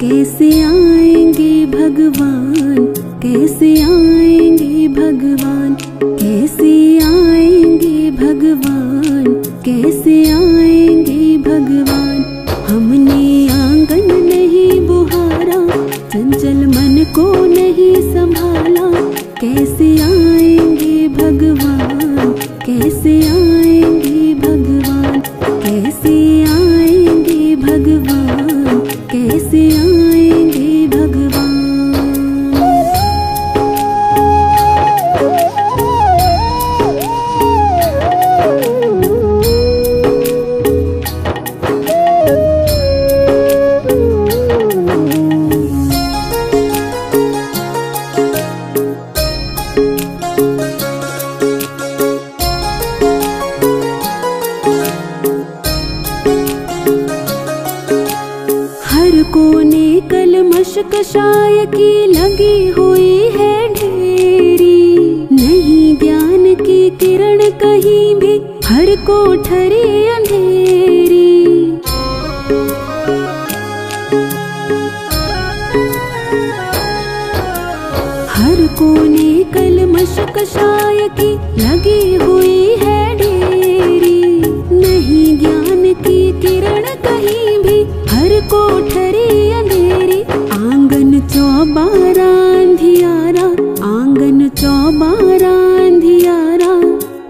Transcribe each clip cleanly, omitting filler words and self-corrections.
कैसे आएंगे भगवान, कैसे आएंगे भगवान, कैसे आएंगे भगवान, कैसे आएंगे भगवान। हमने आंगन नहीं बुहारा, चंचल मन को नहीं संभाला, कैसे आएंगे भगवान, कैसे आएंगे भगवान, कैसे आएंगे भगवान, कैसे आएंगे भगवान। हर कोने कलमश कषाय की लगी हुई है ढेरी, नहीं ज्ञान की किरण कहीं भी, हर कोठरी अंधेरी। हर कोने कलमश कषाय की लगी हुई है ढेरी, नहीं ज्ञान की किरण कहीं भी, हर कोठरी अंधेरी। आंगन चौबारा अंधियारा, आंगन चौबारा अंधियारा,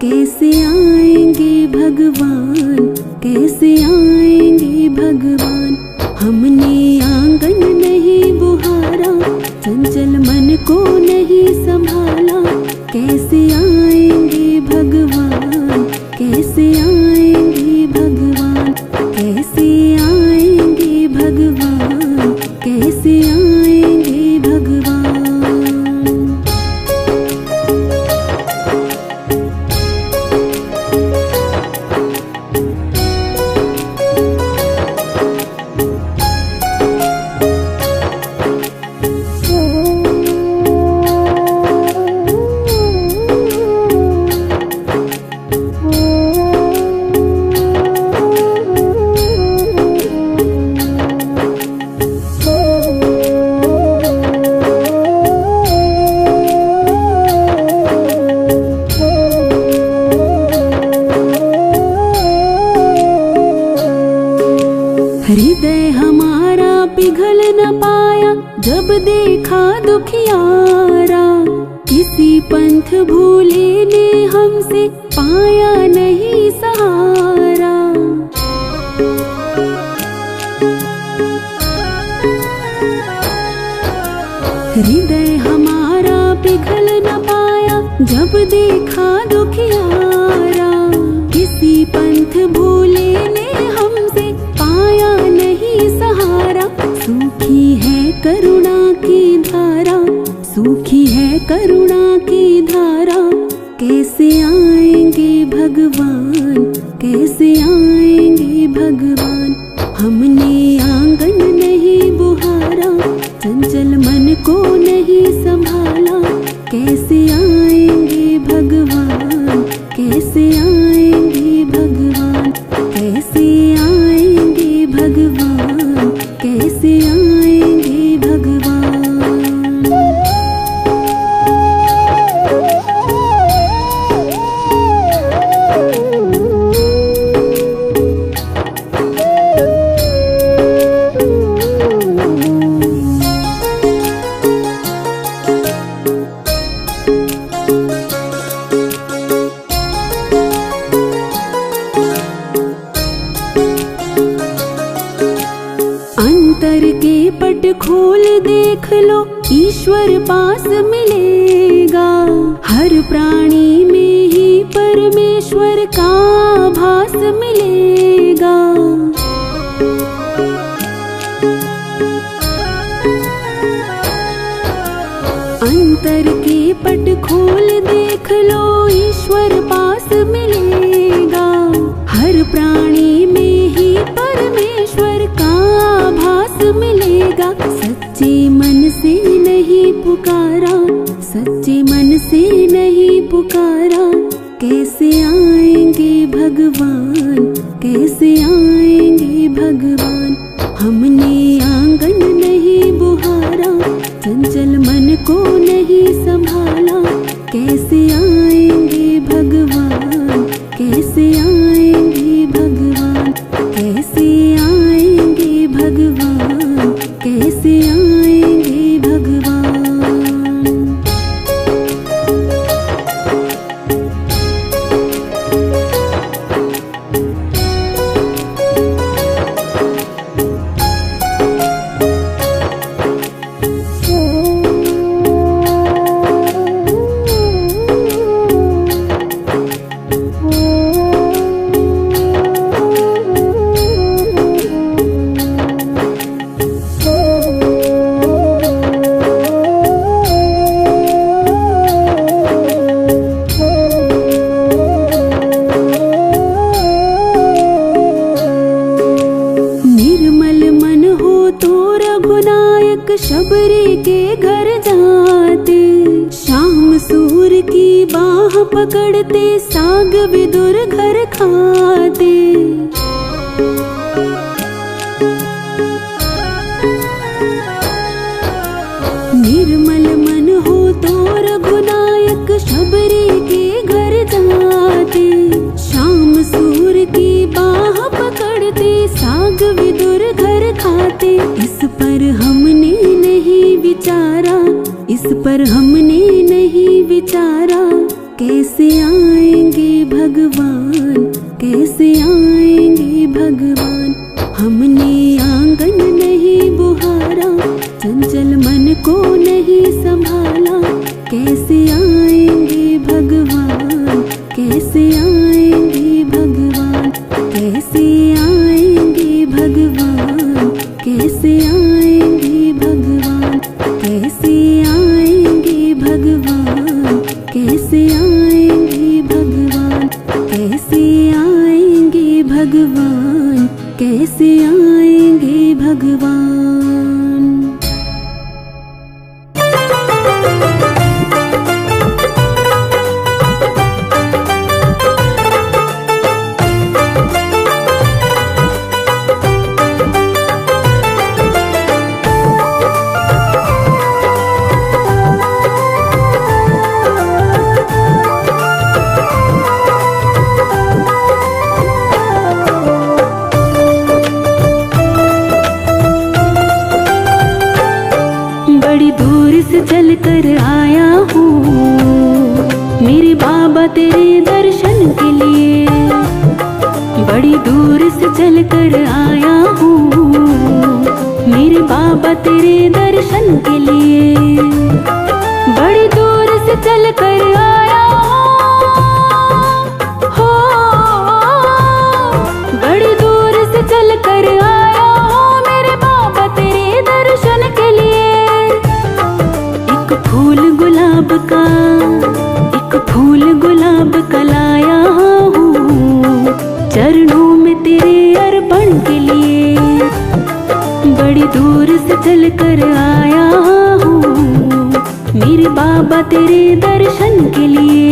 कैसे आएंगे भगवान, कैसे आएंगे भगवान। हमने आंगन नहीं बुहारा, चंचल मन को नहीं संभाला, कैसे आएंगे भगवान, कैसे आएंगे भगवान, कैसे आएंगे भगवान, कैसे आएंगे भगवान। हृदय हमारा पिघल न पाया, जब देखा दुखियारा, किसी पंथ भूले ने हमसे पाया नहीं सहारा। हृदय हमारा पिघल न पाया, जब देखा दुखियारा, किसी पंथ भूले ने हमसे पाया नहीं सहारा। सूखी है करुणा की धारा, सूखी है करुणा की धारा, कैसे आएंगे भगवान, कैसे आएंगे भगवान। हमने आंगन नहीं बुहारा, चंचल मन को नहीं संभाला, कैसे आएंगे भगवान, कैसे आएंगे भगवान, कैसे आएंगे भगवान, कैसे आएंगे भगवान। अंतर के पट खोल देख लो, ईश्वर पास मिलेगा। हर प्राणी में ही परमेश्वर का भास मिलेगा। अंतर के पट खोल देख लो, ईश्वर पास मिलेगा। हर प्राणी में ही परमेश्वर का भास मिलेगा। सच्चे मन से नहीं पुकारा, सच्चे मन से नहीं पुकारा, कैसे आएंगे भगवान, कैसे आएंगे भगवान। हमने आंगन नहीं कैसे आएंगे भगवान। शबरी के घर जाते, शाम सूर की बाह पकड़ते, साग विदुर घर खाते। निर्मल मन हो तो रघुनायक, शबरी के घर जाते, शाम सूर की बाह पकड़ते, साग विदुर घर खाते। इस पर हमने नहीं विचारा, इस पर हमने नहीं विचारा, कैसे आएंगे भगवान, कैसे आएंगे भगवान। हमने आंगन नहीं बुहारा, चंचल मन को नहीं संभाला, कैसे आएंगे भगवान, कैसे आएंगे भगवान, कैसे आएंगे भगवान, कैसे आएंगे भगवान, कैसे आएंगे भगवान, कैसे आएंगे भगवान, कैसे आएंगे भगवान, कैसे आएंगे भगवान। चल कर आया हूँ मेरे बाबा तेरे दर्शन के लिए, बड़ी दूर से चल कर आया हूँ मेरे बाबा तेरे दर्शन के लिए, बड़ी दूर से चल कर आया हो, बड़ी दूर से चल कर आया हूँ मेरे बाबा तेरे दर्शन के लिए। फूल गुलाब का, एक फूल गुलाब का लाया हूँ चरणों में तेरे अर्पण के लिए, बड़ी दूर से चल कर आया हूँ मेरे बाबा तेरे दर्शन के लिए।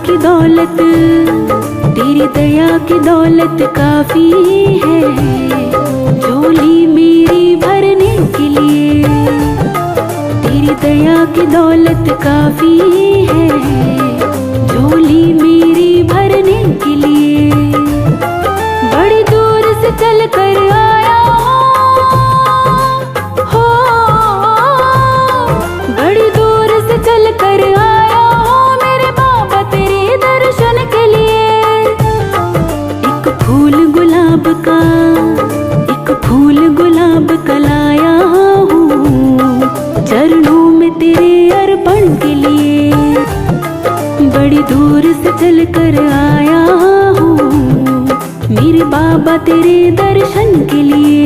की दौलत, तेरी दया की दौलत काफी है झोली मेरी भरने के लिए, तेरी दया की दौलत काफी है झोली मेरी भरने के लिए। बड़ी दूर से चल कर आया हो, बड़ी दूर से चल कर आया हो मेरे बाबा तेरे दर्शन के लिए। एक फूल गुलाब का, एक फूल गुलाब का लाया हूँ चरणों में तेरे अर्पण के लिए। बड़ी दूर से चल कर आया हूँ मेरे बाबा तेरे दर्शन के लिए।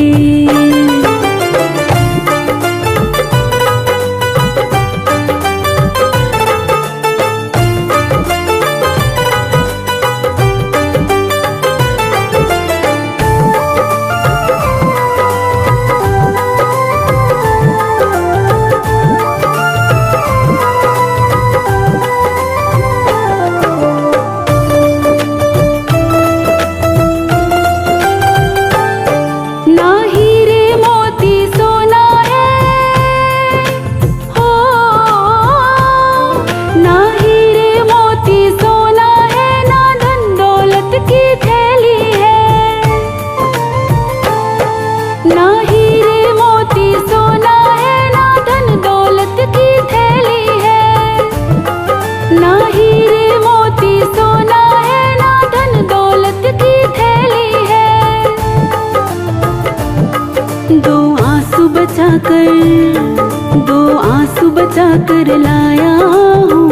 दो आंसू बचा कर लाया हूँ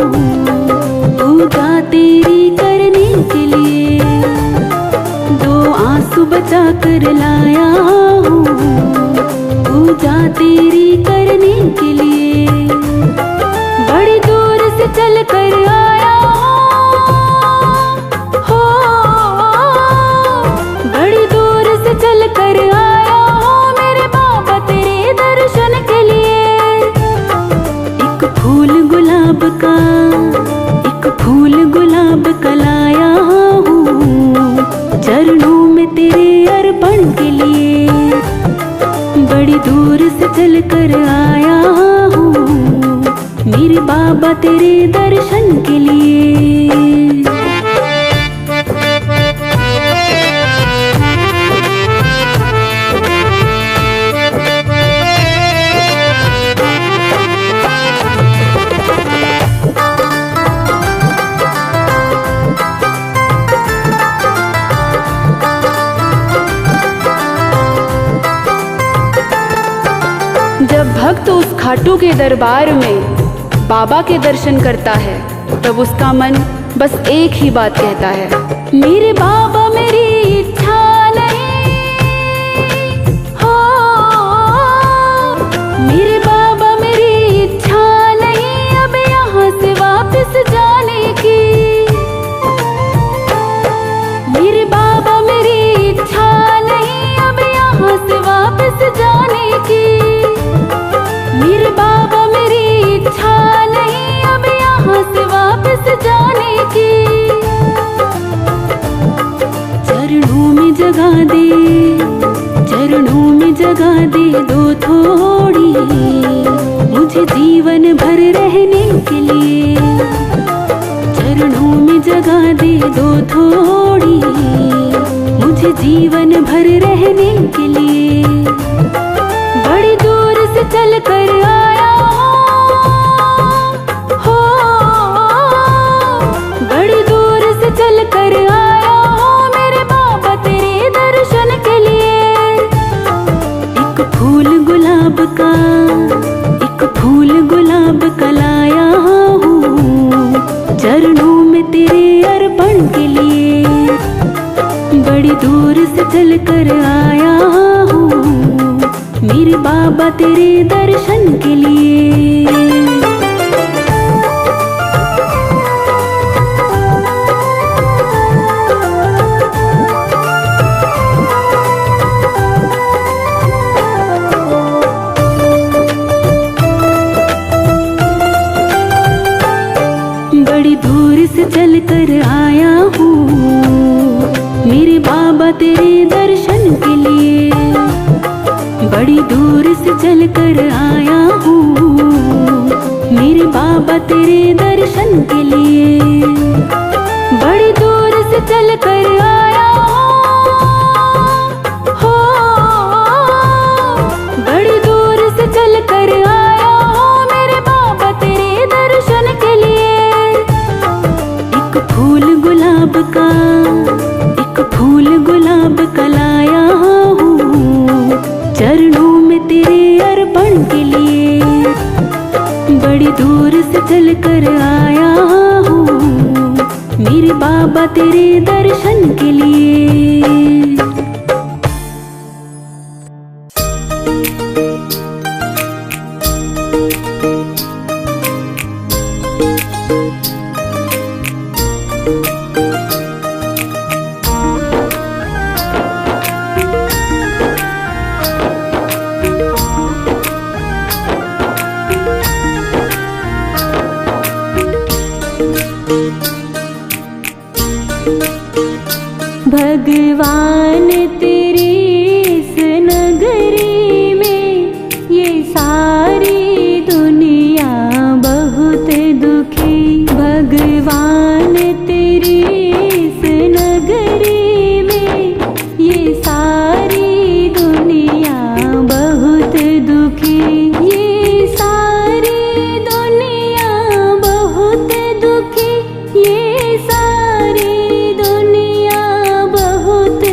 पूजा तेरी करने के लिए। दो आंसू बचा कर लाया हूँ पूजा तेरी करने के लिए। बड़ी दूर से चल कर आया हो, बड़ी दूर से चल कर आया गुलाब का लाया हूँ चरणों में तेरे अर्पण के लिए। बड़ी दूर से चल कर आया हूँ मेरे बाबा तेरे दर्शन के लिए। जब भक्त उस खाटू के दरबार में बाबा के दर्शन करता है तब उसका मन बस एक ही बात कहता है, मेरे बाबा मेरी इच्छा नहीं हो, मेरे बाबा मेरी इच्छा नहीं अब यहाँ से वापस जाने की। मेरे बाबा मेरी इच्छा नहीं अब यहाँ से वापस जाने की। मेरे बाबा मेरी इच्छा नहीं अब यहाँ से वापस जाने की। चरणों में जगा दे, चरणों में जगा दे दो थोड़ी मुझे जीवन भर रहने के लिए। चरणों में जगा दे दो थोड़ी मुझे जीवन भर रहने के लिए। बड़ी दूर से चल कर आया हो, बड़ी दूर से चल कर आया हो मेरे बाबा तेरे दर्शन के लिए। एक फूल गुलाब का, एक फूल गुलाब का लाया हूँ चरणों में तेरे अर्पण के लिए। बड़ी दूर से चल कर आया हूँ मेरे बाबा तेरे दर्शन के लिए। बड़ी दूर से चल कर आया हूँ मेरे बाबा तेरे दर्शन के लिए। बड़ी दूर से चल कर आया हूँ मेरे बाबा तेरे दर्शन के लिए। बड़ी दूर से चल कर आया हो, बड़ी दूर से चल कर आया हो मेरे बाबा तेरे दर्शन के लिए। एक फूल गुलाब का, एक फूल गुलाब का लाया हूँ चरणों में तेरे अर्पण के लिए। बड़ी दूर से चल कर आया हूँ मेरे बाबा तेरे दर्शन के लिए। भगवान तेरी इस नगरी में ये सारी दुनिया बहुत दुखी। भगवान तेरी इस नगरी में ये सारी दुनिया बहुत दुखी। ये सारी दुनिया बहुत दुखी। ये सारी दुनिया बहुत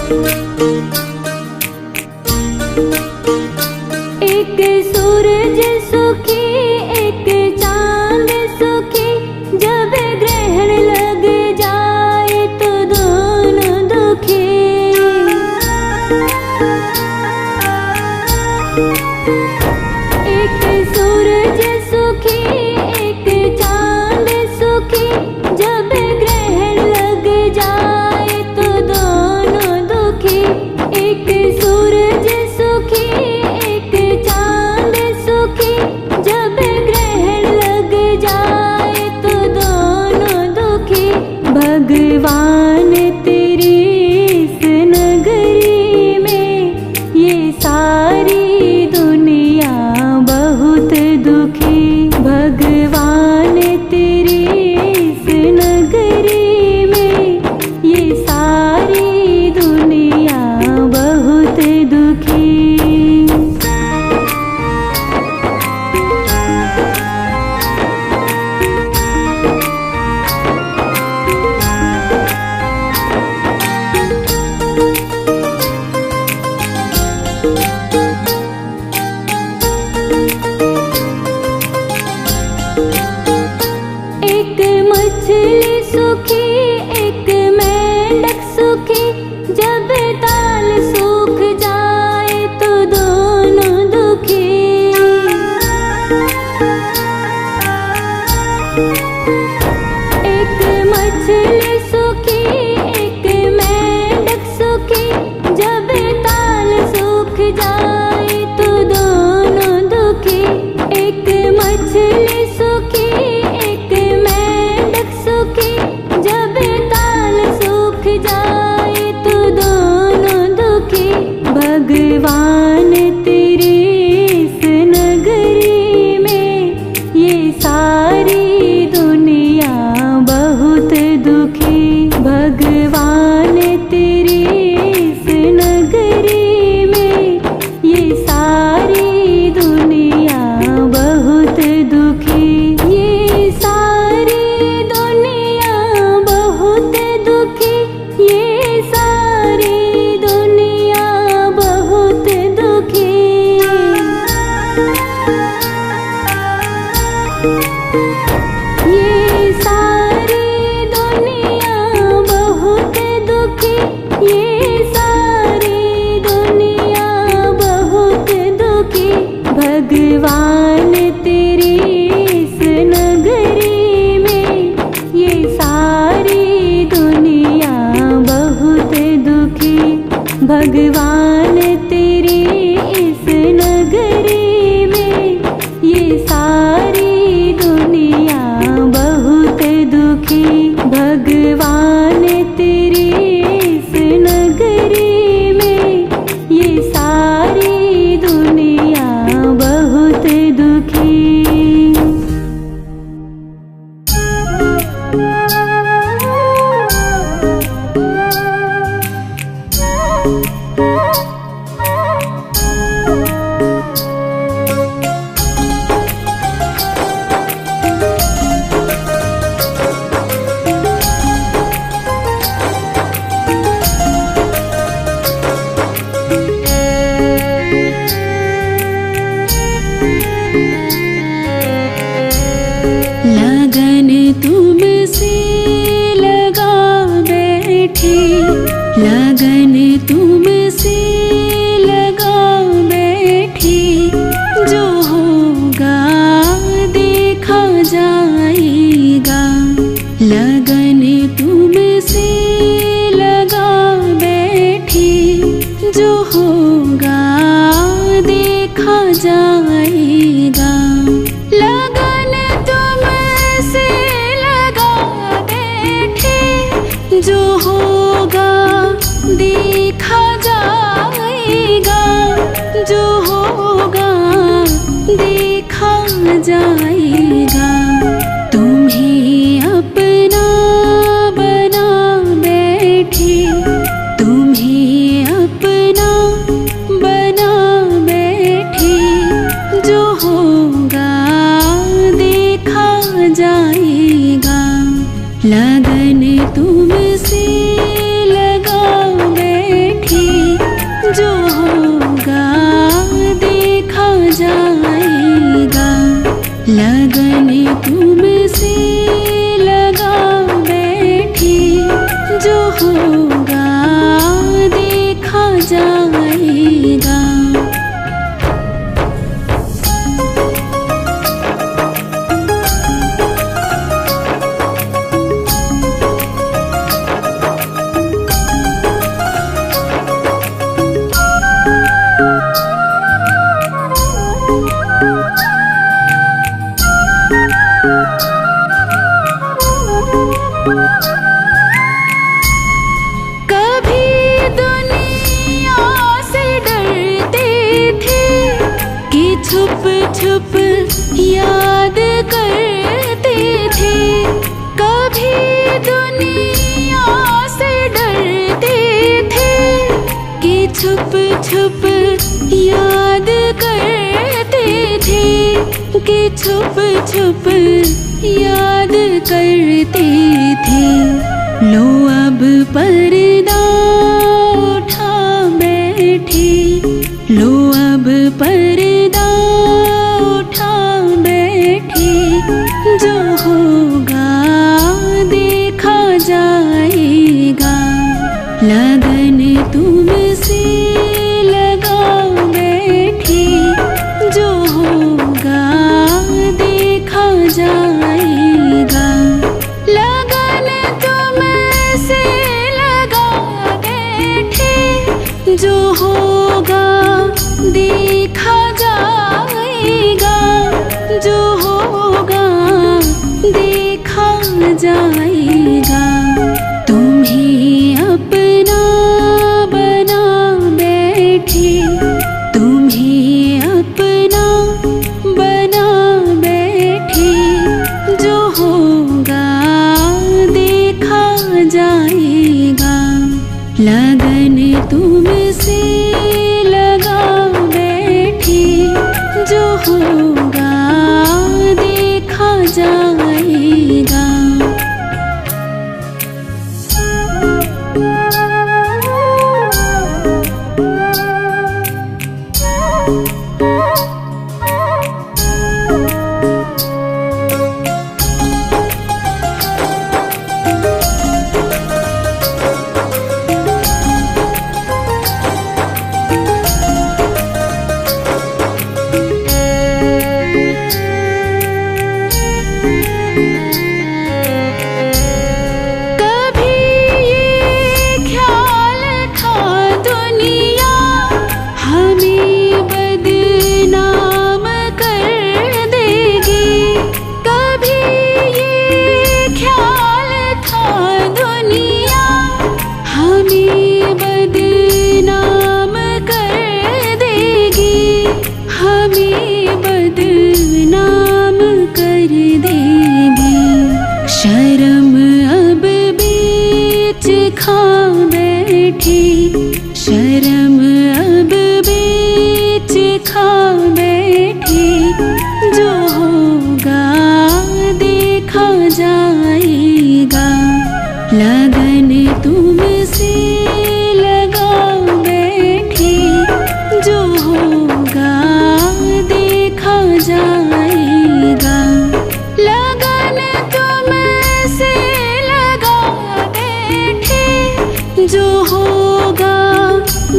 एक सूरज सुखी एक चांद सुखी, जब ग्रहण लग जाए तो दोनों दुखी। एक सूरज सुखी एक चांद सुखी, जब ग्रहण लग जाए तो दोनों दुखी। एक सूरज सुखी एक चांद सुखी, जब ग्रहण लग जाए तो दोनों दुखी। भगवान तेरी इस नगरी में ये सारी दुनिया बहुत दुखी। भगवान तेरी इस नगरी में ये सारी दुनिया बहुत दुखी। एक मछली सुखी एक मेंढक सुखी, जब ताल सूख जाए तो दोनों दुखी। एक मछली सुखी एक मेंढक सुखी, जब ताल सूख जाए तो दोनों दुखी। एक मछली सुखी एक मेंढक सुखी, जब ताल सूख जाए तो दोनों दुखी। भगवान तेरी इस नगरी में ये सारी दुनिया बहुत दुखी। भगवान तेरी इस नगरी में ये सारी दुनिया बहुत दुखी। ये सारी दुनिया बहुत दुखी, ये सारी दुनिया बहुत दुखी। ये सारी दुनिया बहुत दुखी, ये सारी दुनिया बहुत दुखी। भगवान तेरी इस नगरी में ये सारी दुनिया बहुत दुखी। भगवान तेरी इस नगरी में ये सारी दुनिया बहुत दुखी। भगवान तेरी इस नगरी में ये सारी दुनिया बहुत दुखी। लगन तुमसे लगा बैठी, लगन तुमसे लगा बैठी, जो होगा देखा जाएगा। लगन तुमसे लगा बैठी, जो होगा देखा जाएगा। लगन तुमसे लगा बैठी, जो होगा देखा जाएगा। जो होगा देखा जाएगा। तुम्हें अपना बना बैठी, तुम्हें अपना बना बैठी, जो होगा देखा जाएगा। लगन तुमसे लगा बैठी। लगन तुमसे लगा बैठी, जो होगा देखा जाएगा। छुप छुप याद करते थे, कभी दुनिया से डरते थे कि छुप छुप याद करते थे, कि छुप छुप याद करते थे। लो अब पर्दा उठा बैठे, लो अब पर्दा उठा बैठे, जो होगा देखा जाएगा। लगन तुमसे लगा बैठे, जो होगा देखा जाएगा। लगन तुमसे लगा बैठे, जो होगा देखा जाएगा, जो होगा देखा जाएगा। तुम्हें अपना बना बैठे, तुम्हें अपना बना बैठे, जो होगा देखा जाएगा। लगन तुमसे लगा बैठे, जो होगा देखा जाएगा। शर्म अब बीच खा बैठी, शर्म अब बीच खा बैठी, जो होगा देखा जाएगा। लगन तुमसे लगा बैठी, जो होगा देखा जाएगा। लगन तुमसे लगा बैठे, जो होगा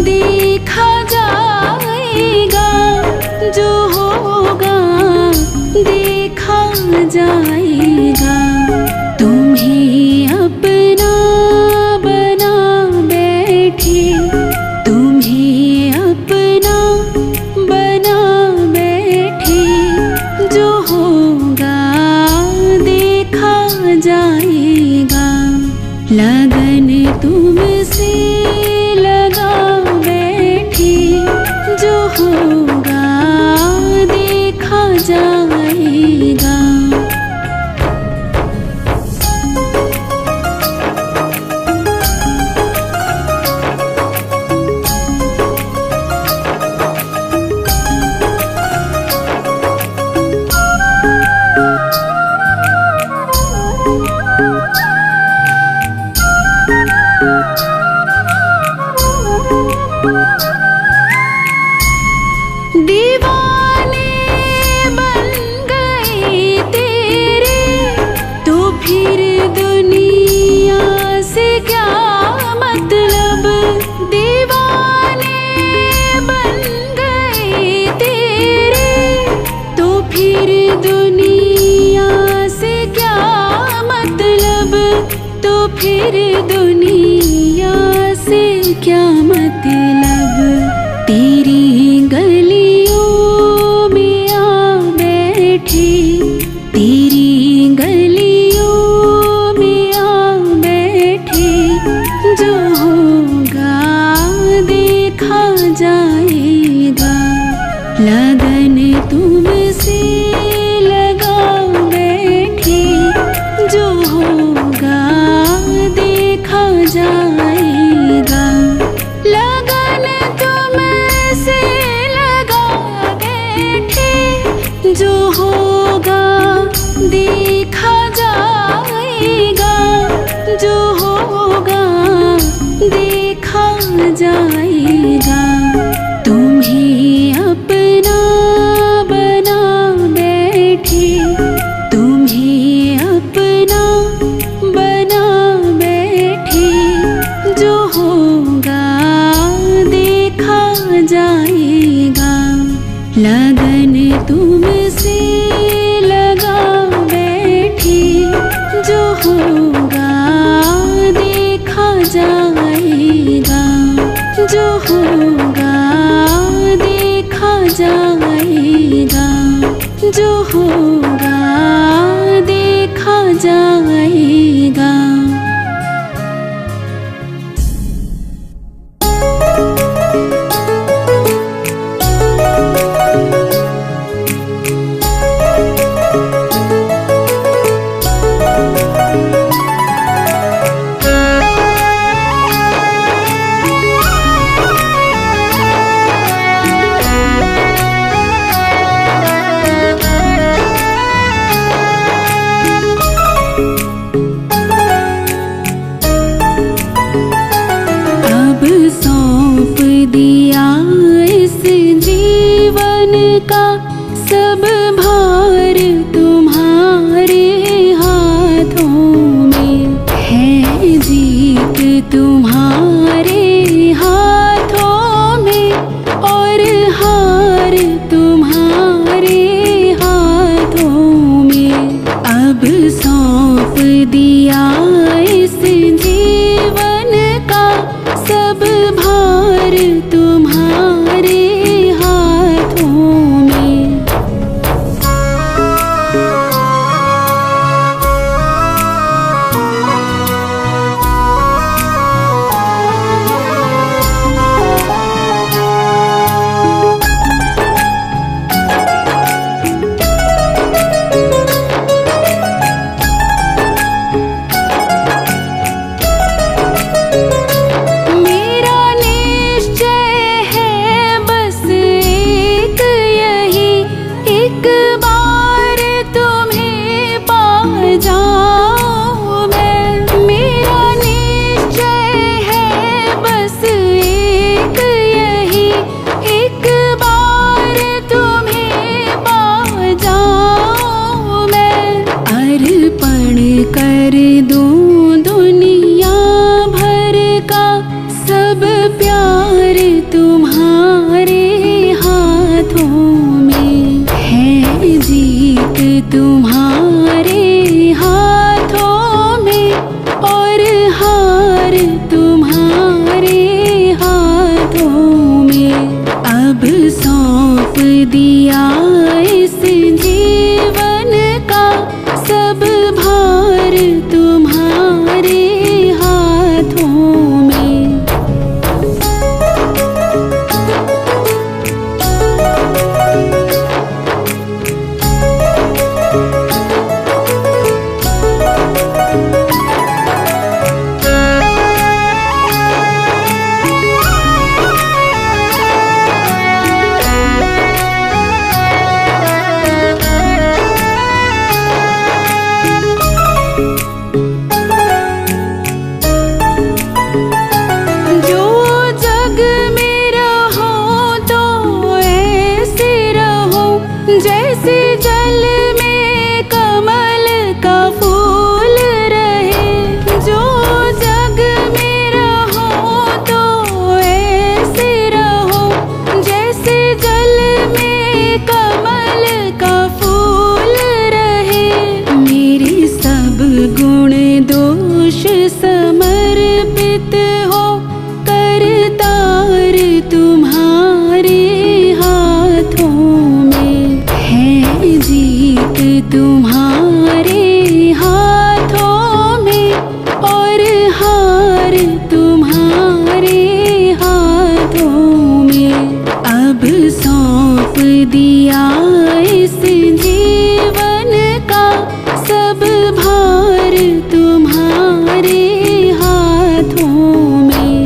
देखा जाएगा, जो होगा देखा जाएगा। तुम्हें अपना बना बैठे, तुम्हें अपना बना बैठे, जो होगा देखा जाएगा। लगन तुमसे लगा बैठे, जो होगा देखा जाएगा। दीवाने बन गए क्या मतलब, तेरी गलियों में आ बैठे, तेरी गलियों में आ बैठे। जो होगा देखा जाएगा, लगन तुमसे लगा बैठे। जो होगा देखा जाएगा, लगन तुमसे लगा बैठे। जो होगा देखा जाएगा, जो होगा देखा जाएगा। तुम्हें अपना बना बैठे, तुम्हें अपना बना बैठे। जो होगा देखा जाएगा, लगन तुमसे लगा बैठे। जो होगा देखा जाएगा, जो होगा देखा जाएगा, जो होगा देखा जाएगा। सौंप दिया इस जीवन का सब भार तुम्हारे हाथों में है। जीत तुम्हारे हाथों में और हार तुम्हारे हाथों में। अब सौंप दिया इस जीवन का सब भार तुम्हारे हाथों में। कर दूं दुनिया भर का सब प्यार तुम्हारे हाथों में है। जीत तुम्हारे हाथों में और हार तुम्हारे हाथों में। अब सौंप दिया इस जीवन का सब भार तुम्हारे हाथों में। तुम्हारे हाथों में और हार तुम्हारे हाथों में। अब सौंप दिया इस जीवन का सब भार तुम्हारे हाथों में।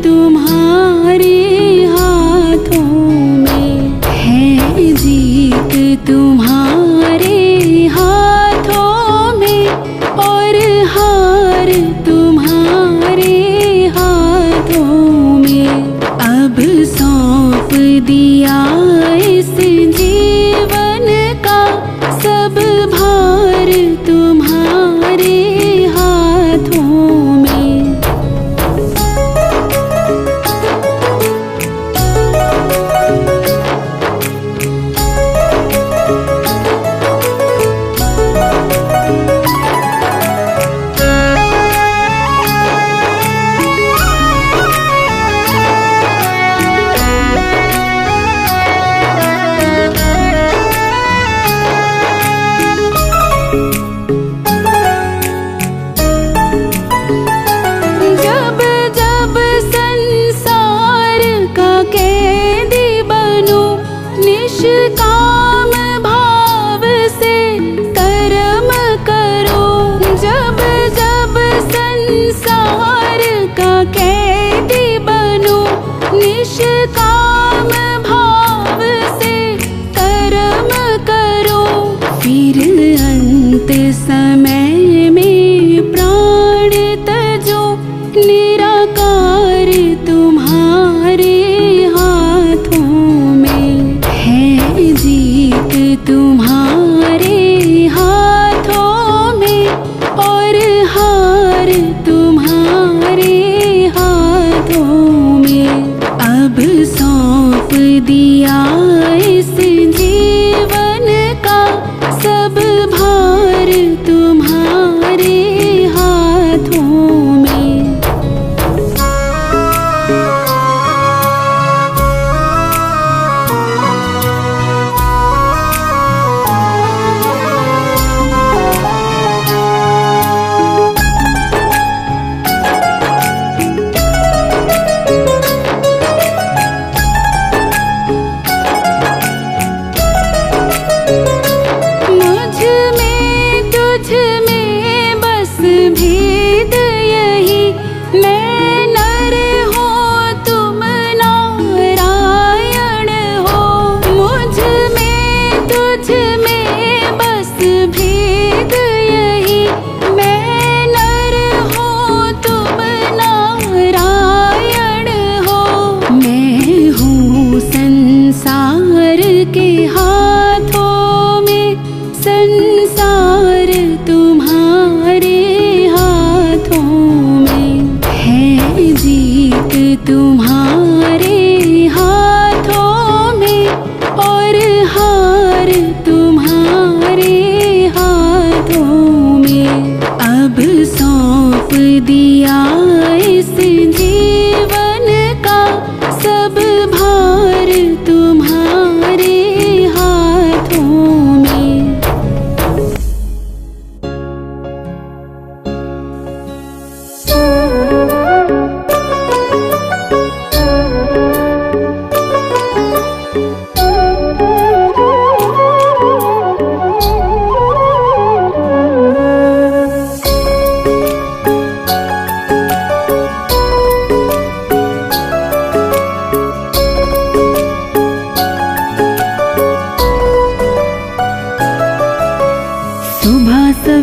तुम्हारे हाथों में है जीत तुम्हारे हाथों में और हार तुम्हारे हाथों में। अब सौंप दिया इस जीवन का सब भार तुम्हारे हाथों में। निष्काम भाव से कर्म करो। जब जब संसार का कैदी बनो निष्काम भाव से कर्म करो। फिर अंत समय में प्राण तजो निराकार तुम्हारे हाथों में है जी।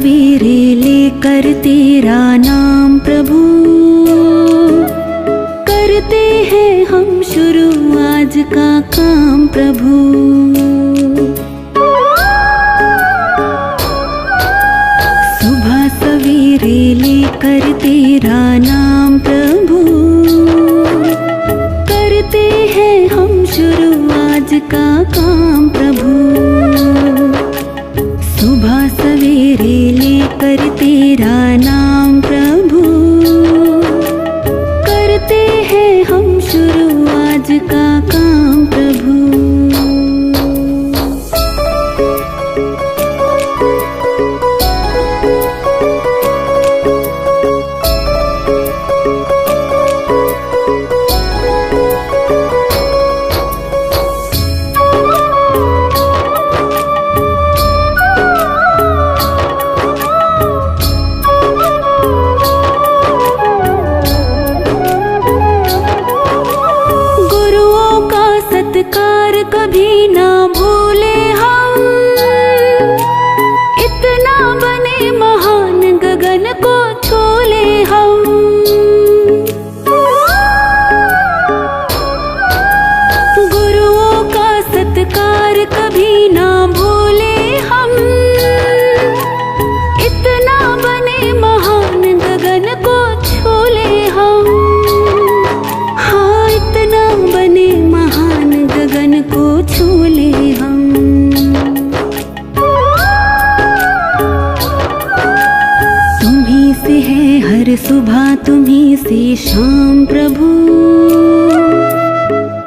सवेरे लेकर तेरा नाम प्रभु, करते हैं हम शुरू आज का काम प्रभु। सुबह सवेरे लेकर तेरा नाम प्रभु, करते हैं हम शुरू आज का काम प्रभु। सुबह सवेरे लेकर तेरा नाम प्रभु, करते हैं हम शुरू आज का काम प्रभु। सत्कार कभी ना भूले हम, इतना बने महान गगन को छोले हम। गुरुओं का सत्कार कभी ना भूले हम, इतना बने महान गगन को छोले हम। हाँ, इतना बने महान गगन को छोले हम। तुम्हीं से है हर सुबह, तुम्हीं से शाम प्रभु,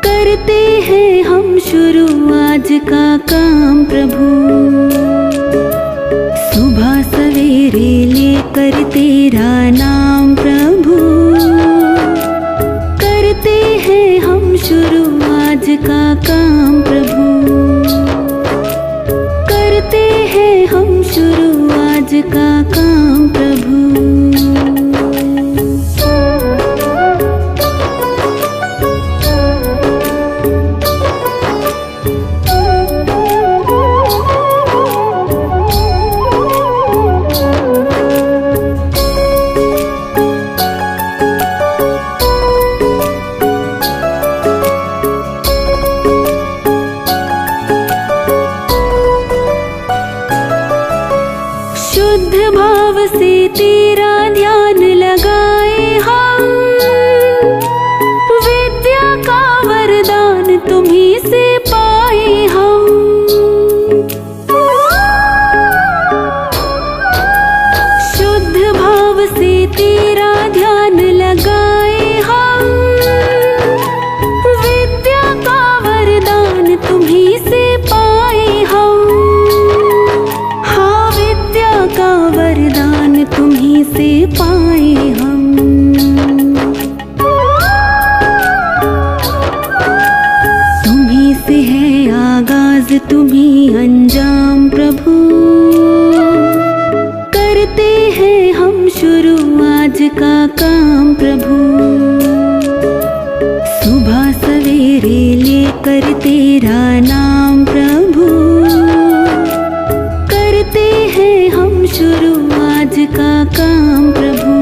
करते हैं हम शुरू आज का काम प्रभु। सुबह सवेरे लेकर तेरा नाम प्रभु, करते हैं हम शुरू आज का काम प्रभु। करते हैं हम शुरू आज का काम प्रभु। शुद्ध भाव से तेरा ध्यान लगाए हम, विद्या का वरदान तुम्हीं से पाए हम। शुद्ध भाव से तेरा ध्यान लगाए हम, विद्या का वरदान तुम्हीं से पाए हम। का वरदान तुम्हीं से पाए हम। तुम्हीं से है आगाज, तुम्हीं अंजाम प्रभु, करते हैं हम शुरू आज का काम प्रभु। सुबह सवेरे लेकर तेरा नाम प्रभु, करते हैं हम शुरू आज का काम प्रभु।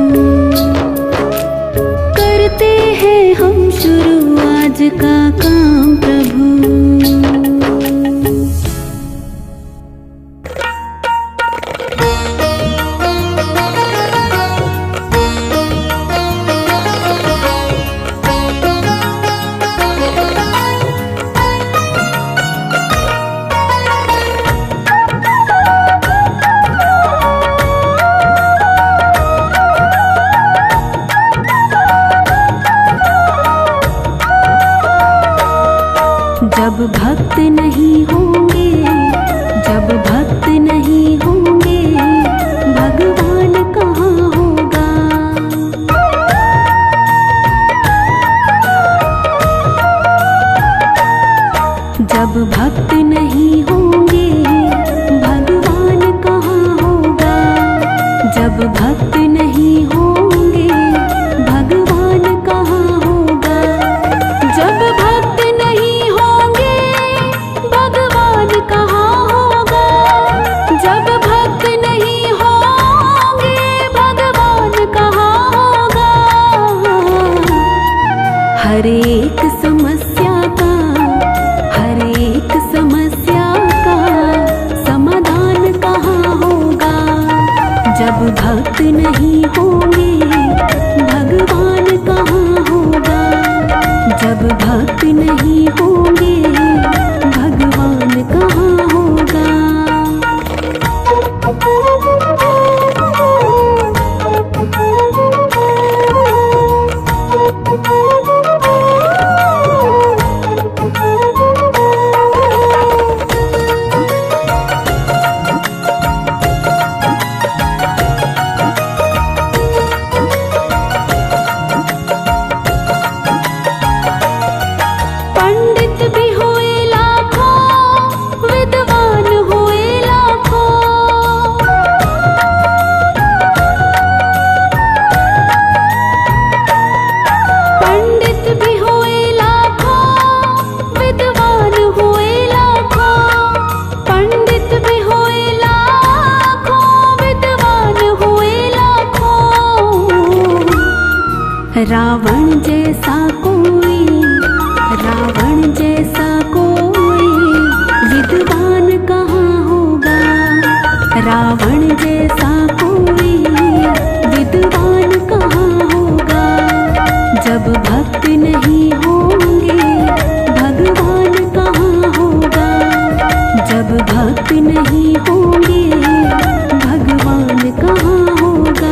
करते हैं हम शुरू आज का काम प्रभु। जब भक्त नहीं होंगे, जब भक्त नहीं होंगे, भगवान कहाँ होगा। जब भक्त नहीं होंगे, भगवान कहाँ होगा। जब भक्त नहीं होंगे, भगवान कहाँ होगा। जब भक्त नहीं होंगे, भगवान कहाँ होगा। जब भक्त नहीं होंगे, नहीं होंगे भगवान कहाँ होगा। जब भक्त नहीं होंगे भगवान कहाँ होगा। पंडित भी हुए लाखों, विद्वान हुए लाखों। पंडित भी हुए लाखों, विद्वान हुए लाखों। पंडित भी हुए लाखों, विद्वान हुए लाखों। रावण जैसा कोई, रावण जैसा कोई विद्वान कहाँ होगा। रावण जैसा कोई विद्वान कहाँ होगा। जब भक्त नहीं होंगे भगवान कहाँ होगा। जब भक्त नहीं होंगे भगवान कहाँ होगा।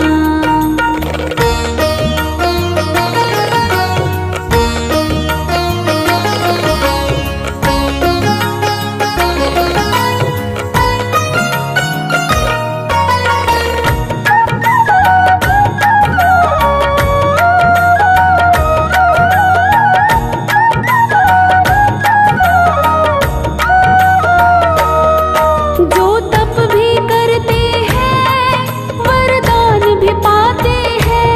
जो तप भी करते हैं वरदान भी पाते हैं।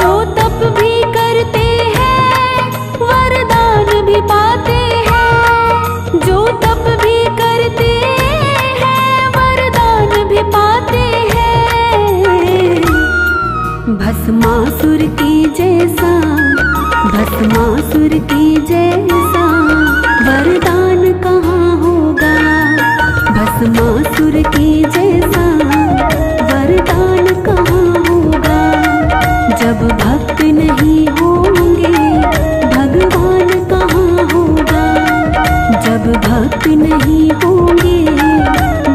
जो तप भी करते हैं वरदान भी पाते हैं। जो तप भी करते हैं वरदान भी पाते हैं। भस्मासुर की जैसा, भस्मासुर की जैसा वरदान कहाँ होगा। भस्मासुर की जैसा वरदान कहाँ होगा। जब भक्त नहीं होंगे भगवान कहाँ होगा। जब भक्त नहीं होंगे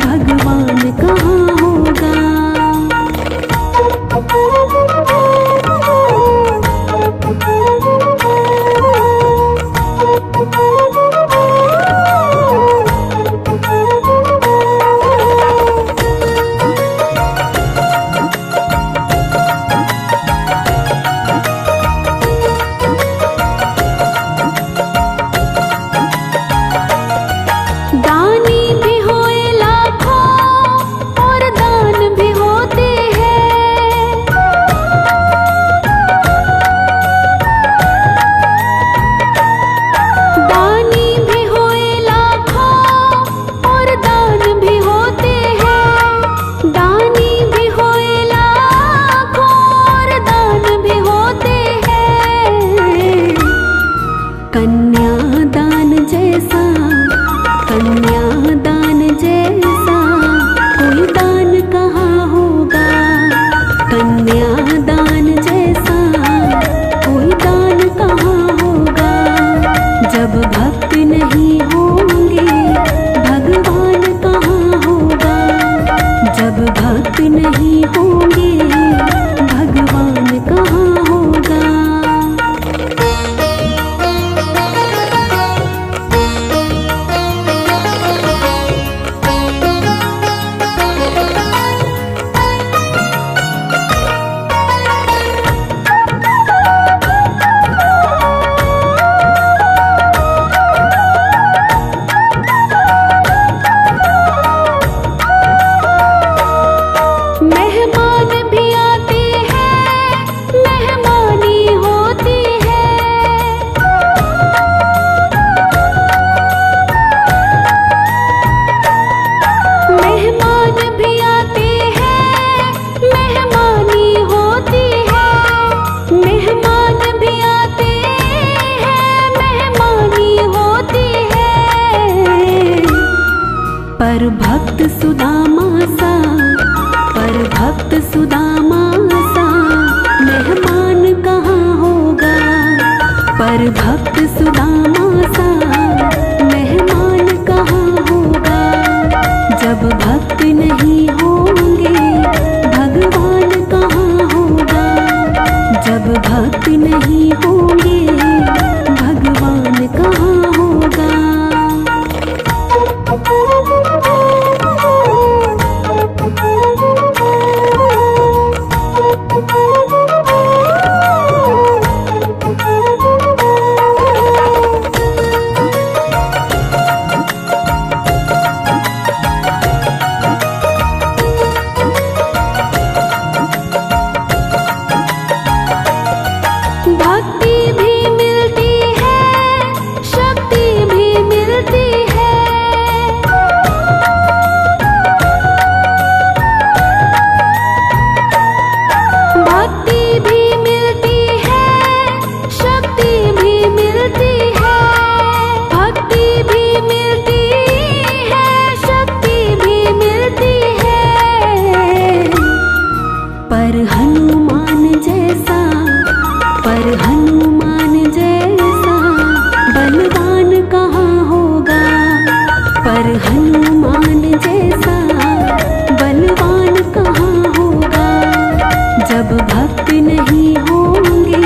भगवान कहाँ होगा। दानी भी हुए लाखों और दान भी होते हैं। दानी भी हुए लाखों और दान भी होते हैं। दानी भी हुए लाखों और दान भी होते हैं। कन्यादान जैसा, कन्यादान जैसा कोई दान कहाँ होगा। कन्यादान जैसा कोई दान कहाँ होगा। जब भक्त नहीं होंगे भगवान कहाँ होगा। जब भक्त नहीं होंगे भगवान कहाँ होगा। पर भक्त सुदामा सा, पर भक्त सुदामा सा मेहमान कहाँ होगा, पर भक्त सुदामा सा मेहमान कहाँ होगा। जब भक्त नहीं होंगे भगवान कहाँ होगा, जब भक्त नहीं होंगे भगवान कहाँ होगा। भक्ति भी मिलती है, शक्ति भी मिलती है, भक्ति भी मिलती है, शक्ति भी मिलती है, भक्ति भी मिलती है, शक्ति भी मिलती है। पर हनुमान जैसा, पर हनुमान जैसा बलवान कहाँ होगा, पर हनुमान जैसा बलवान कहाँ होगा। जब भक्त नहीं होंगे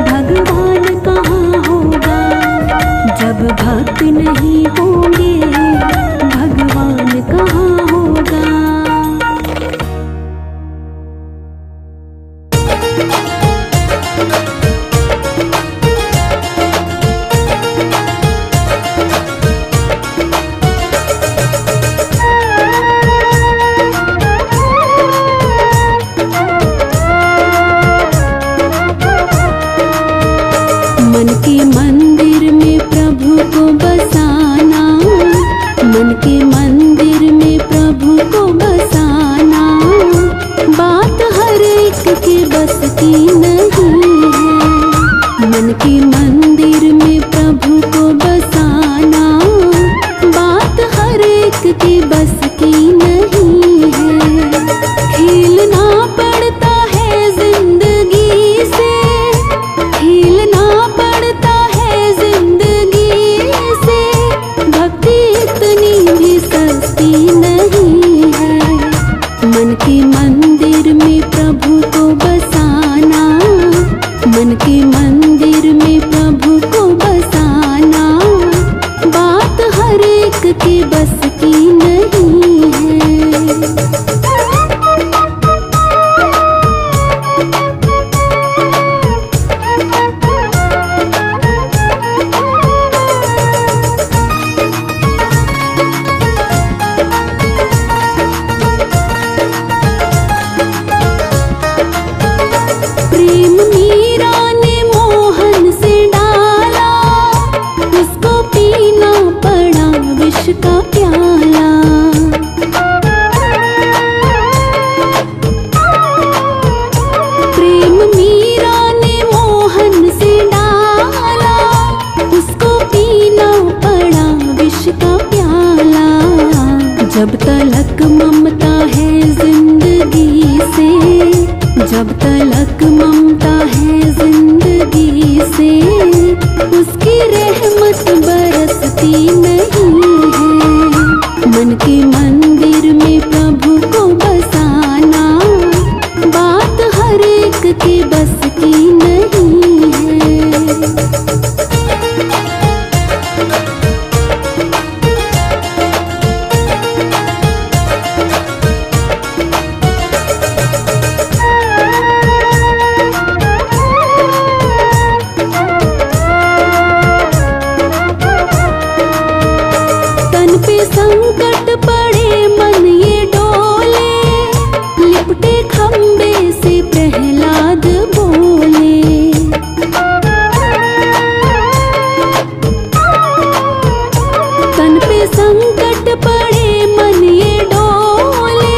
भगवान कहाँ होगा, जब भक्त नहीं होंगे भगवान कहाँ होगा। मन के मंदिर में प्रभु को बसाना, मन के मंदिर में प्रभु को बसाना, बात हर एक के बस की नहीं है। मन के मंदिर में प्रभु को बसाना, बात हर एक के बस की नहीं है। खेलना पड़ता है जिंदगी से, खेलना पड़ता है जिंदगी से, भक्ति इतनी भी सस्ती नहीं है। मन के मंदिर में प्रभु को बसाना, मन के मंदिर में प्रभु को बसाना, बात हर एक के बस की नहीं है। प्रेम मीरा ने मोहन से डाला, उसको पीना पड़ा विष का प्याला। प्रेम मीरा ने मोहन से डाला, उसको पीना पड़ा विष का प्याला। जब तलक ममता है जिंदगी से, जब तलक ममता है जिंदगी से, उसकी रहमत बरसती नहीं है। मन के मंदिर में प्रभु को बसाना, बात हर एक के बस की नहीं है। तन पे संकट पड़े मन ये डोले, लिपटे खम्बे से प्रहलाद बोले। तन पे संकट पड़े मन ये डोले,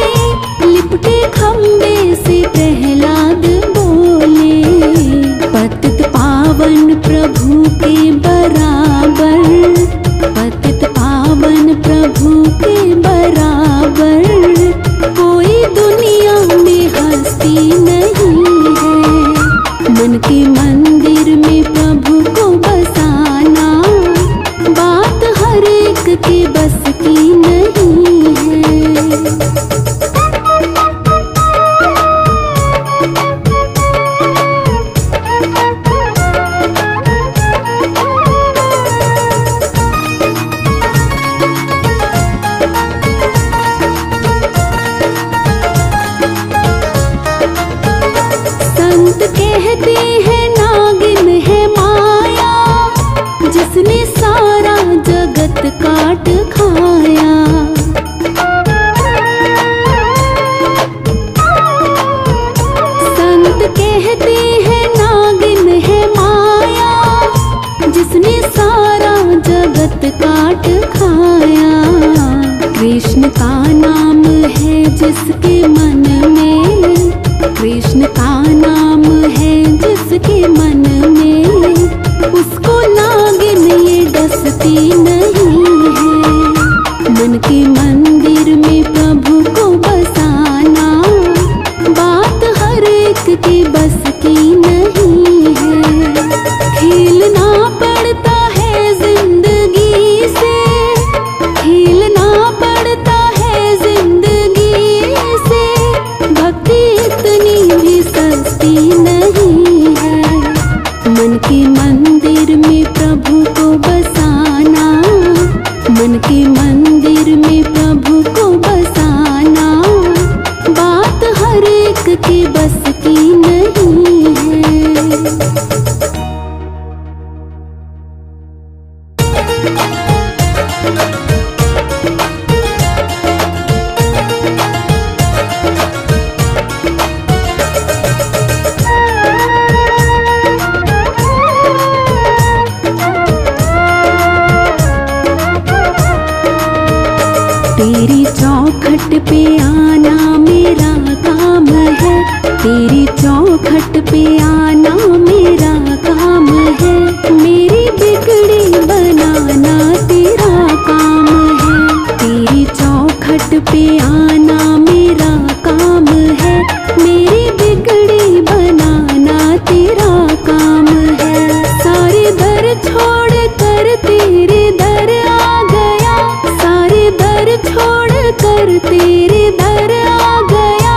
लिपटे खम्बे से प्रहलाद बोले। पतित पावन प्रभु के बराबर, पतित पावन प्रभु के बराबर, मन के मंदिर में प्रभु को बसाना, मन के मंदिर में प्रभु को बसाना, बात हर एक के बस की नहीं है। तेरी चौखट पे आना मेरा काम है, तेरी चौखट पे आना मेरा काम है, मेरी बिगड़ी बनाना तेरा काम है। तेरी चौखट पे आना मेरा काम है, मेरी बिगड़ी बनाना तेरा काम है। सारे दर छोड़ कर तेरे दर आ गया, सारे दर छोड़ कर तेरे दर आ गया,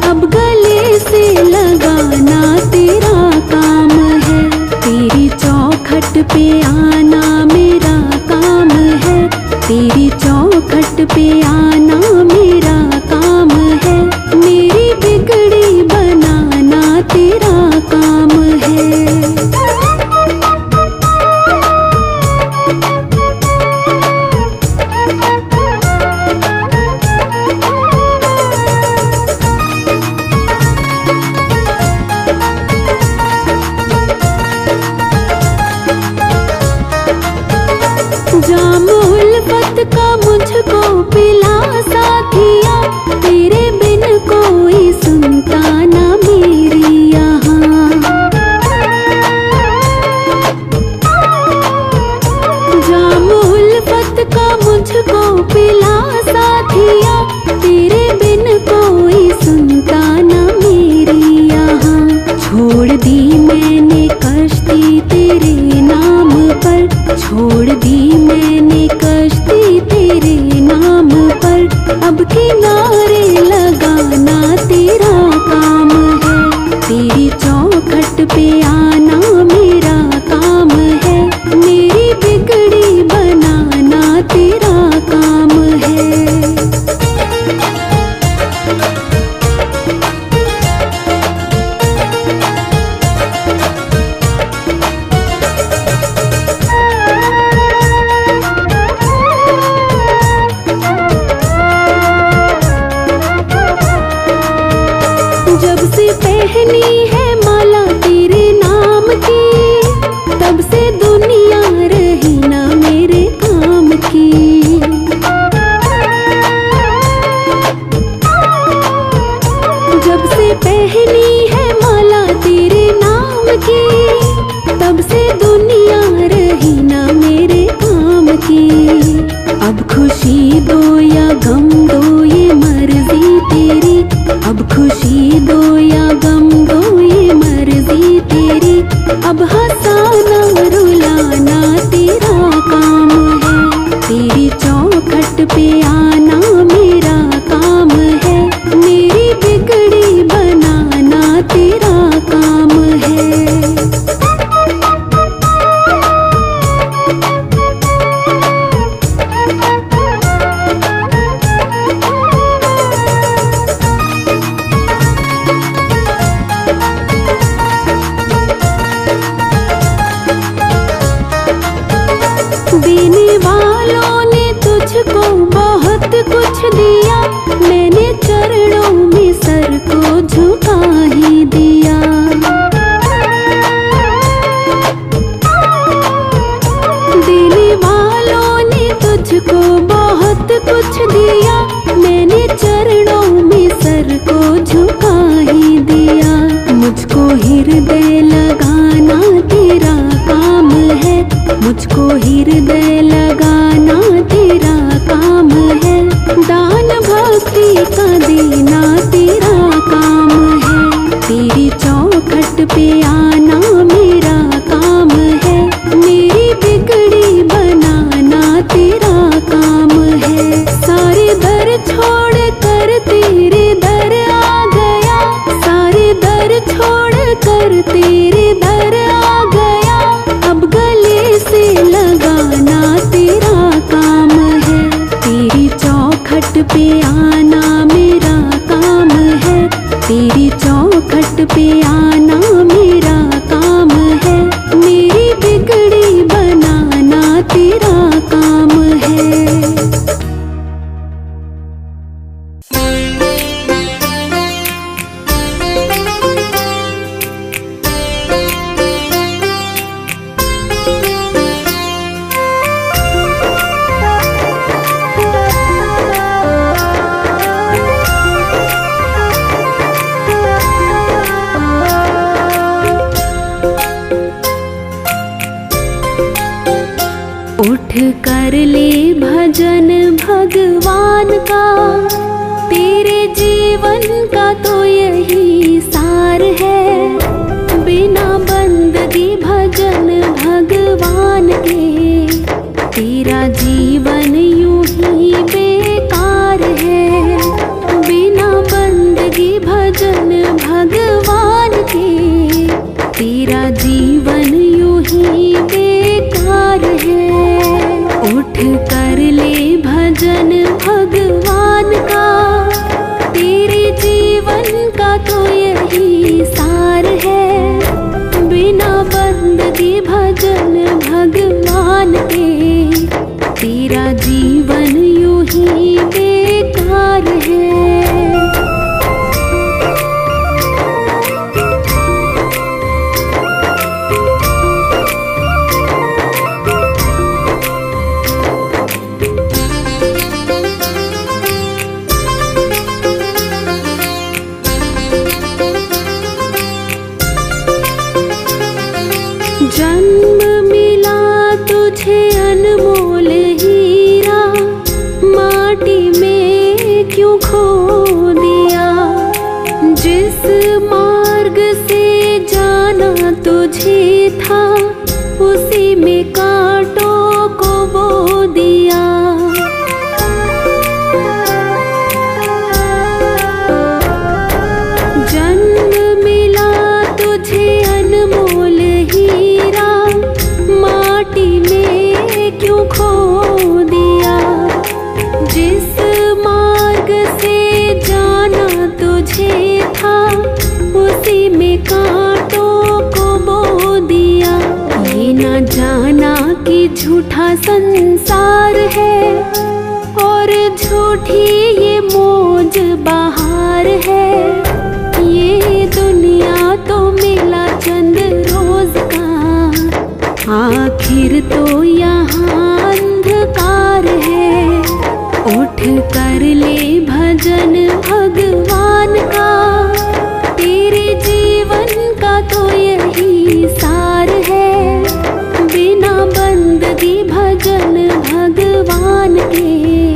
अब गले से लगाना तेरा काम है। तेरी चौखट पे आना मेरा काम है, तेरी चौखट पे आना मेरा काम है, मेरी बिगड़ी बनाना तेरा काम है। जाम उल्फत का मुझको पिला साथिया, तेरे बिन कोई सुनता ना मेरी यहाँ। जाम उल्फत का मुझको पिला साथिया, तेरे बिन कोई सुनता ना मेरी यहाँ। छोड़ दी मैंने कश्ती तेरे नाम पर, छोड़ दी मैंने कश्ती तेरे नाम पर, अब किनारे लगाना तेरा काम है। तेरी चौखट पे आना मेरा काम है, मेरी बिगड़ी बनाना तेरा काम है। जब से पहनी है माला तेरे नाम की, तब से दुनिया रही ना मेरे काम की। जब से पहनी है माला तेरे नाम की, तब से दुनिया रही ना मेरे काम की। अब खुशी दो या गम दो ये मर्जी तेरी, अब खुशी दो या गम दो ये मर्जी तेरी, अब हंसाना रुलाना तेरा काम है। तेरी चौखट पे आना मेरा काम है, मेरी बिगड़ी बनाना तेरा काम है। देने वालों ने तुझको बहुत कुछ दिया, मैंने चरणों में सर को झुका ही दिया। देने वालों ने तुझको बहुत कुछ दिया, मैंने चरणों में सर को झुका ही दिया। मुझको हृदय लगाना तेरा काम है, मुझको हृदय लगाना कर ले भजन भगवान का, तेरे जीवन का तो यही सार है। बिना बंदगी भजन भगवान के, तेरा जीवन यूं ही बेकार है। बिना बंदगी भजन भगवान के, तेरा जीवन यूं ही बेकार है। उठ कर ले भजन भगवान का, तेरे जीवन का तो यही सार है। बिना बंदगी भजन भगवान के, तेरा जीवन यूं ही बेकार है। जन्म मिला तुझे अनमोल हीरा, माटी में क्यों खो दिया। जिस मार्ग से जाना तुझे था, उसी में कांटों को बो दिया। जन्म मिला तुझे अनमोल हीरा, माटी में क्यों खो दिया। जिस मार्ग से जाना तुझे था, उसी में कांटों को बो दिया। ये न जाना कि झूठा संसार है, और झूठी ये मौज बहार है। ये दुनिया तो मिला चंद रोज का, आखिर तो यहाँ अंधकार है। उठ कर ले भजन भगवान का, तेरे जीवन का तो यही सार है। बिना बंदगी भजन भगवान के,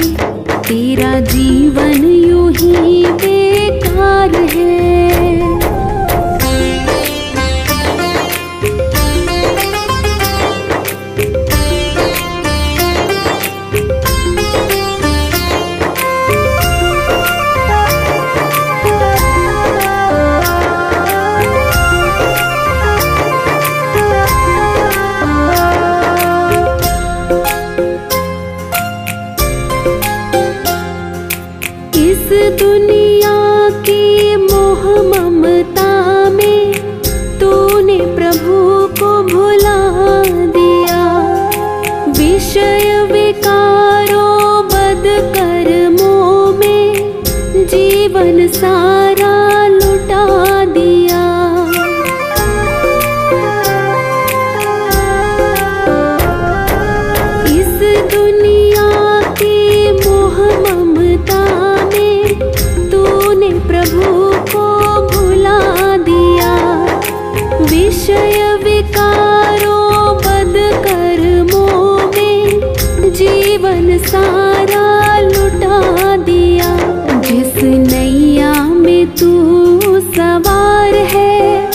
तेरा जीवन यूं ही बेकार है। इस दुनिया की मोह ममता में, तूने प्रभु को भुला दिया। विषय विकारों बद कर्मों में, जीवन सारा लुटा दिया। इस दुनिया की मोह ममता में, तूने प्रभु को भुला दिया। विषय विकारों बद कर्मों में, जीवन सारा लुटा दिया। जिस नैया में तू सवार है,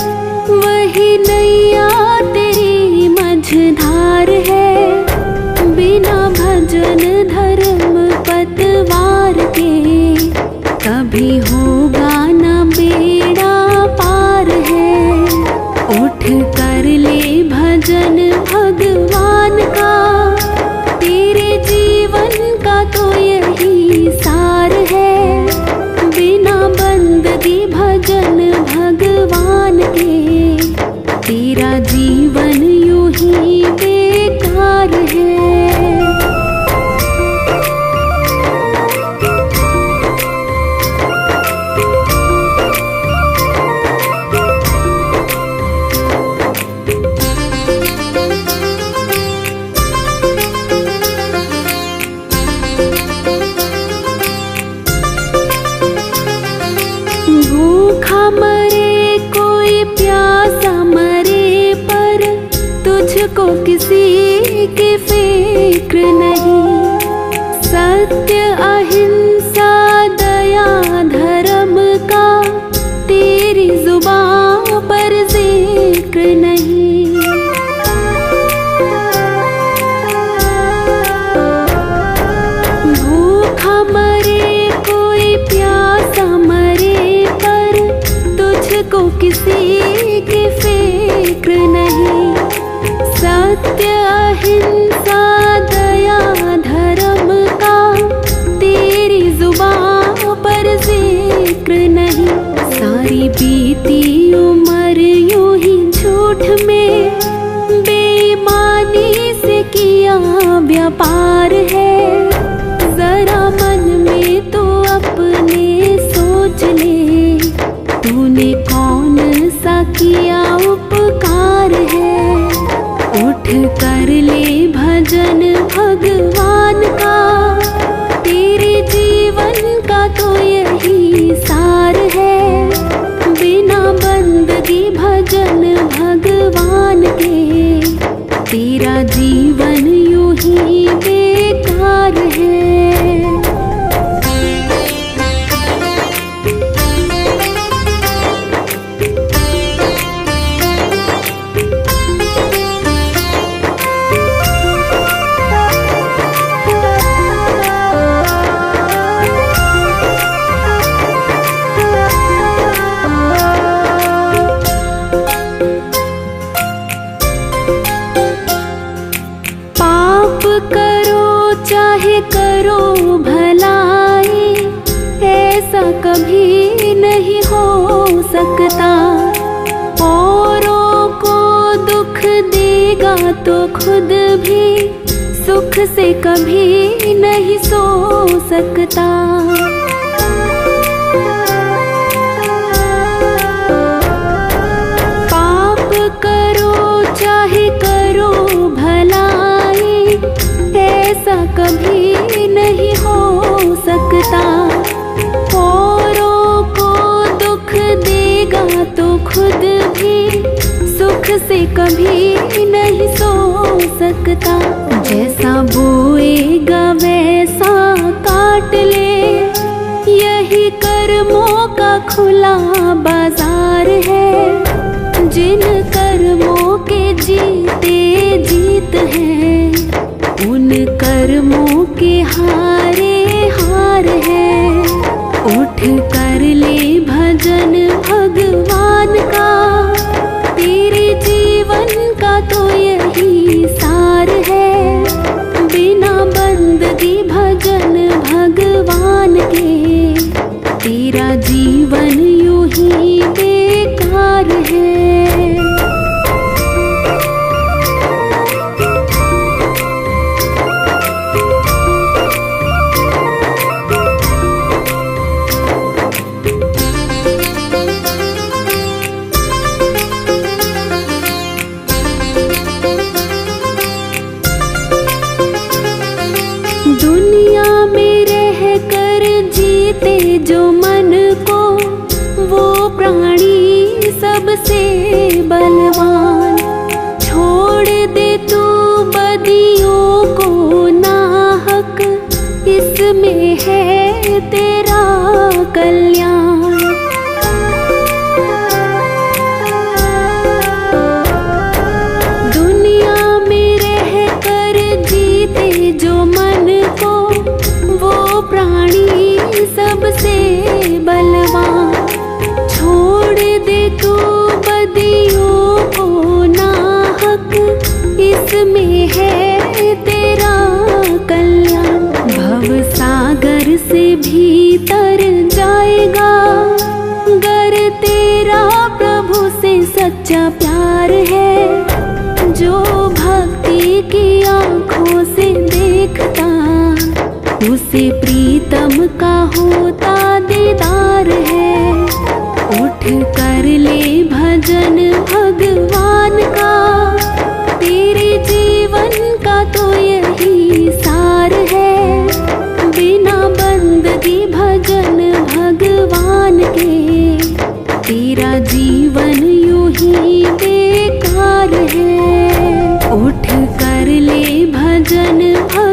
वही नैया तेरी मझधार है। बिना भजन धर्म पतवार के, कभी होगा न बेड़ा पार है। उठ कर ले भजन भगवान का, तेरे जीवन का तो यही सार है। बिना बंदगी भजन भगवान के, तेरा जीवन यूं ही बेकार है। तुझको किसी की फिक्र नहीं। सत्य अहिंसा दया धर्म का तेरी जुबां पर जिक्र नहीं। भूखा मरे कोई प्यासा मरे पर तुझको किसी की फिक्र नहीं। सत्य अहिंसा दया धर्म का तेरी जुबां पर जिक्र नहीं। सारी बीती उम्र यूं ही झूठ में बेईमानी से किया व्यापार है। जरा मन में तो अपने सोच ले, तूने कौन सा किया उपकार है। उठ कर ले भजन भगवान का, तेरे जीवन का तो यही सार है। बिना बंदगी भजन भगवान के, तेरा जीवन यूं ही बेकार है। करो चाहे करो भलाई, ऐसा कभी नहीं हो सकता। औरों को दुख देगा तो खुद भी सुख से कभी नहीं सो सकता। पाप करो चाहे करो भलाई, ऐसा कभी नहीं हो सकता। औरों को दुख देगा तो खुद भी सुख से कभी नहीं सो सकता। जैसा बोएगा वैसा काट ले, यही कर्मों का खुला बाजार है। जिन कर्मों के जीते जीत हैं, उन कर्मों के हारे हार है। उठ कर ले भजन भगवान का, तेरे जीवन का तो यही सार है। बिना बंदगी भजन भगवान के, तेरा जीवन यूं ही बेकार है। दुनिया में रह कर जीते जो मन को, वो प्राणी सबसे बलवान। छोड़ दे तू बदियों को नाहक, इसमें है तेरा कल्याण। दुनिया में रह कर जीते जो मन को, वो प्राणी सबसे बलवान। छोड़ दे तू बदियों को नाहक, इसमें है तेरा कल्याण। भव सागर से भीतर जाएगा, गर तेरा प्रभु से सच्चा प्यार है। जो भक्ति की आंखों से देखता, उसे प्रीतम का होता दीदार है। उठ कर ले भजन भगवान का, तेरे जीवन का तो यही सार है। बिना बंदगी भजन भगवान के, तेरा जीवन यूं ही बेकार है। लगन भर